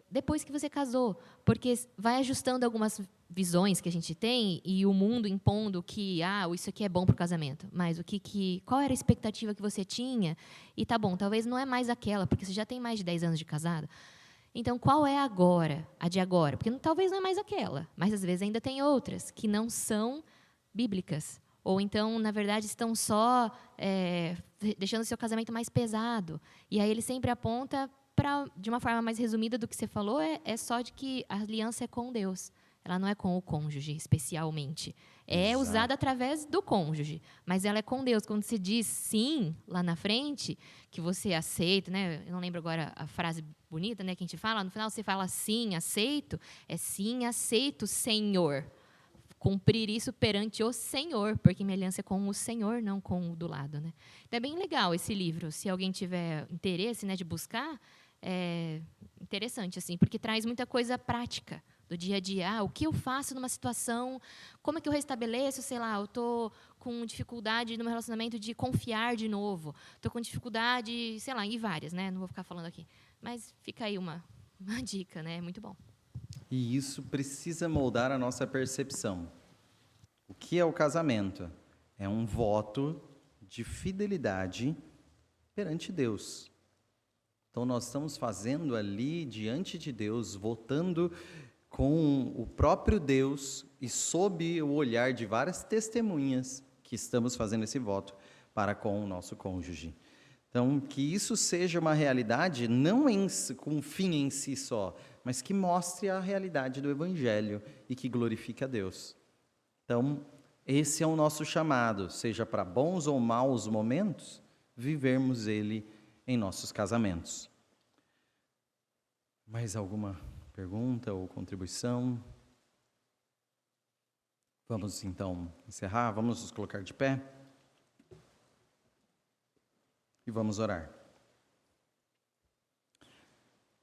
depois que você casou, porque vai ajustando algumas visões que a gente tem e o mundo impondo que isso aqui é bom para o casamento, mas qual era a expectativa que você tinha? E tá bom, talvez não é mais aquela, porque você já tem mais de 10 anos de casado. Então, qual é a de agora? Porque talvez não é mais aquela, mas às vezes ainda tem outras que não são bíblicas. Ou então, na verdade, estão só deixando o seu casamento mais pesado. E aí ele sempre aponta de uma forma mais resumida do que você falou, é só de que a aliança é com Deus. Ela não é com o cônjuge, especialmente. É Exato. usada através do cônjuge, mas ela é com Deus. Quando você diz sim, lá na frente, que você aceita, eu não lembro agora a frase bonita, que a gente fala, no final você fala sim, aceito, é sim, aceito, Senhor. Cumprir isso perante o Senhor, porque minha aliança é com o Senhor, não com o do lado. Então, é bem legal esse livro. Se alguém tiver interesse de buscar, é interessante, assim, porque traz muita coisa prática do dia a dia. O que eu faço numa situação? Como é que eu restabeleço? Sei lá, eu estou com dificuldade no meu relacionamento de confiar de novo. Estou com dificuldade, sei lá, em várias, não vou ficar falando aqui. Mas fica aí uma uma dica, né? Muito bom. E isso precisa moldar a nossa percepção. O que é o casamento? É um voto de fidelidade perante Deus. Então, nós estamos fazendo ali, diante de Deus, votando com o próprio Deus e sob o olhar de várias testemunhas que estamos fazendo esse voto para com o nosso cônjuge. Então, que isso seja uma realidade, não com um fim em si só, mas que mostre a realidade do Evangelho e que glorifique a Deus. Então, esse é o nosso chamado, seja para bons ou maus momentos, vivermos ele em nossos casamentos. Mais alguma pergunta ou contribuição? Vamos então encerrar, vamos nos colocar de pé e vamos orar.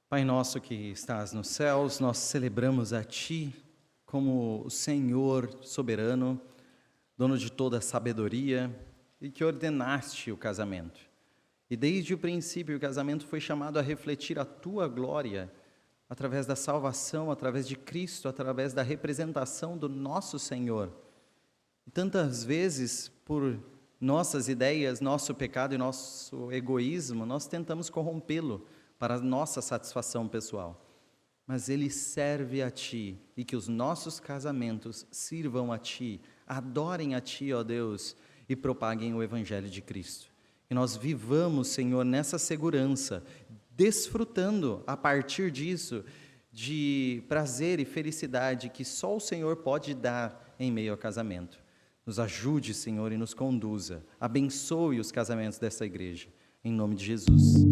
Pai nosso que estás nos céus, nós celebramos a Ti como o Senhor soberano, dono de toda a sabedoria e que ordenaste o casamento. E desde o princípio o casamento foi chamado a refletir a Tua glória através da salvação, através de Cristo, através da representação do nosso Senhor. E tantas vezes, por nossas ideias, nosso pecado e nosso egoísmo, nós tentamos corrompê-lo para a nossa satisfação pessoal. Mas Ele serve a Ti, e que os nossos casamentos sirvam a Ti, adorem a Ti, ó Deus, e propaguem o Evangelho de Cristo. E nós vivamos, Senhor, nessa segurança, desfrutando, a partir disso, de prazer e felicidade que só o Senhor pode dar em meio ao casamento. Nos ajude, Senhor, e nos conduza. Abençoe os casamentos dessa igreja. Em nome de Jesus.